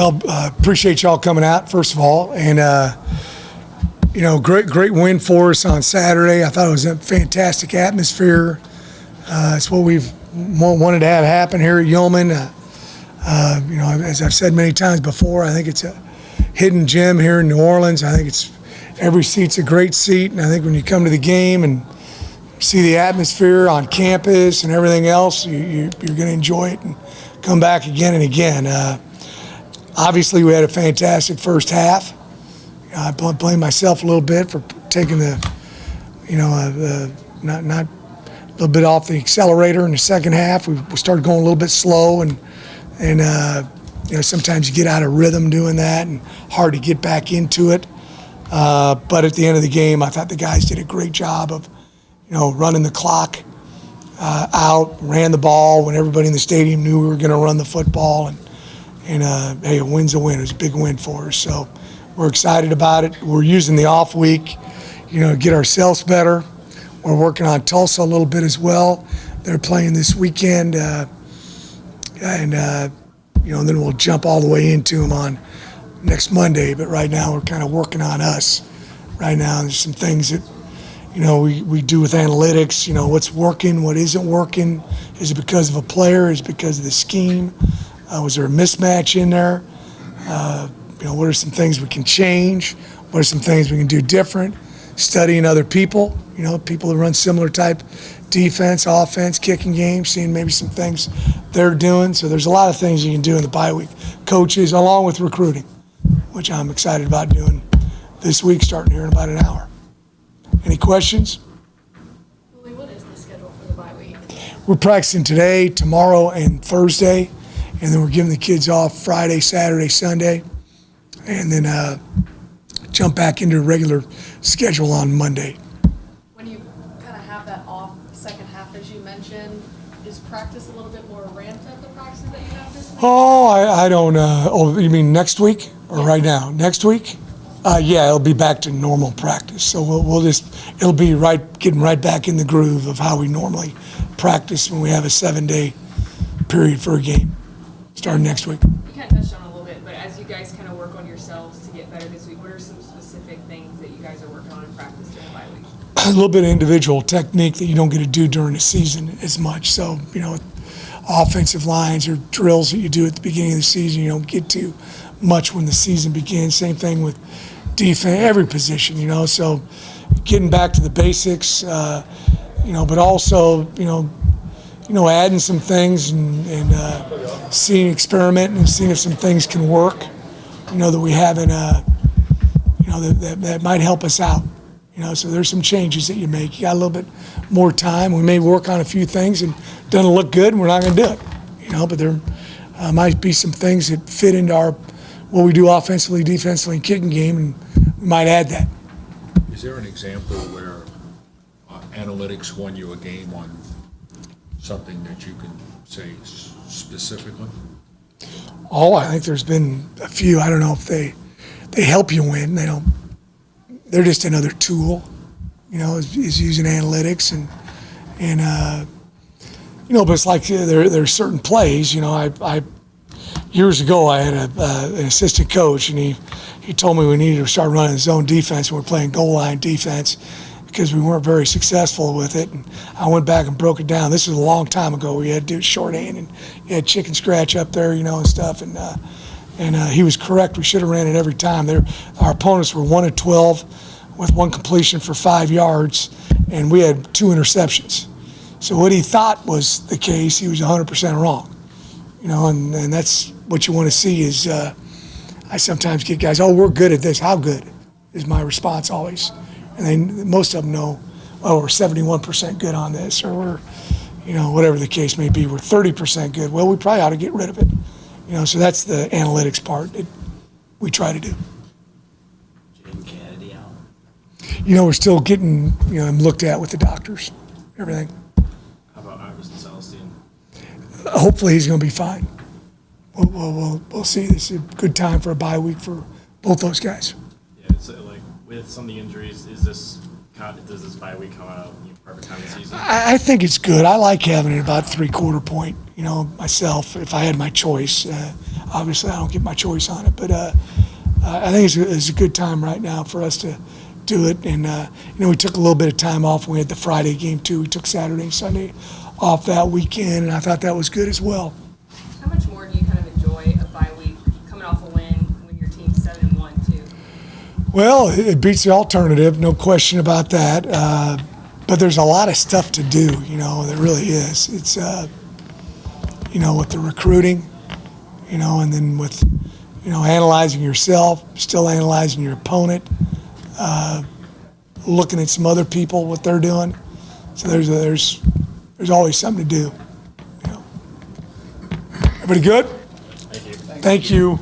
Well, appreciate y'all coming out, first of all, and great win for us on Saturday. I thought it was a fantastic atmosphere. It's what we've wanted to have happen here at Yeoman. As I've said many times before, I think it's a hidden gem here in New Orleans. I think every seat's a great seat, and I think when you come to the game and see the atmosphere on campus and everything else, you're going to enjoy it and come back again and again. Obviously, we had a fantastic first half. I blame myself a little bit for taking not a little bit off the accelerator in the second half. We started going a little bit slow, and sometimes you get out of rhythm doing that, and hard to get back into it. But at the end of the game, I thought the guys did a great job of, running the clock out, ran the ball when everybody in the stadium knew we were going to run the football, and hey, a win's a win. It was a big win for us. So we're excited about it. We're using the off week, to get ourselves better. We're working on Tulsa a little bit as well. They're playing this weekend, and then we'll jump all the way into them on next Monday. But right now we're kind of working on us. Right now there's some things that, we do with analytics, what's working, what isn't working. Is it because of a player? Is it because of the scheme? Was there a mismatch in there? What are some things we can change? What are some things we can do different? Studying other people, people that run similar type defense, offense, kicking games, seeing maybe some things they're doing. So there's a lot of things you can do in the bye week. Coaches, along with recruiting, which I'm excited about doing this week, starting here in about an hour. Any questions? Willie, what is the schedule for the bye week? We're practicing today, tomorrow, and Thursday. And then we're giving the kids off Friday, Saturday, Sunday, and then jump back into a regular schedule on Monday. When you kind of have that off second half, as you mentioned, is practice a little bit more ramped up, the practices that you have this week? Oh, I don't, you mean next week or right now? Next week? Yeah, it'll be back to normal practice. So it'll be getting right back in the groove of how we normally practice when we have a 7-day period for a game. Starting next week. You kind of touched on it a little bit, but as you guys kind of work on yourselves to get better this week, what are some specific things that you guys are working on in practice during the bye week? A little bit of individual technique that you don't get to do during the season as much. So, offensive lines or drills that you do at the beginning of the season, you don't get to much when the season begins. Same thing with defense, every position, So getting back to the basics, but also, adding some things and seeing, experimenting and seeing if some things can work, that we haven't, that might help us out. So there's some changes that you make. You got a little bit more time. We may work on a few things and it doesn't look good and we're not going to do it, but there might be some things that fit into what we do offensively, defensively, and kicking game, and we might add that. Is there an example where analytics won you a game on something that you can say specifically? Oh, I think there's been a few. I don't know if they help you win. They don't. They're just another tool, is using analytics and but it's like there's certain plays. I years ago I had an assistant coach, and he told me we needed to start running zone defense when we're playing goal line defense, because we weren't very successful with it. And I went back and broke it down. This was a long time ago. We had to do shorthand, and you had chicken scratch up there, and stuff. And he was correct. We should have ran it every time. Our opponents were 1 of 12 with 1 completion for 5 yards, and we had 2 interceptions. So what he thought was the case, he was 100% wrong. And that's what you want to see is I sometimes get guys, oh, we're good at this. How good is my response always? And most of them know, oh, we're 71% good on this, or we're, whatever the case may be, we're 30% good. Well, we probably ought to get rid of it. So that's the analytics part that we try to do. Jaden Kennedy out. We're still getting, looked at with the doctors, everything. How about Iverson Celestine? Hopefully he's going to be fine. We'll see. This is a good time for a bye week for both those guys. Yeah, it's like with some of the injuries, does this bye week come out perfect time of the season? I think it's good. I like having it about 3/4 point, myself, if I had my choice. obviously I don't get my choice on it, but I think it's a good time right now for us to do it. And we took a little bit of time off when we had the Friday game too. We took Saturday and Sunday off that weekend, and I thought that was good as well. How much more do you kind of enjoy a bye week coming off a win when your team's 7-1 too? Well, it beats the alternative, no question about that. But there's a lot of stuff to do, there really is. It's, with the recruiting, and then with, analyzing yourself, still analyzing your opponent, looking at some other people, what they're doing. So there's always something to do. Everybody good? Thank you. Thank you.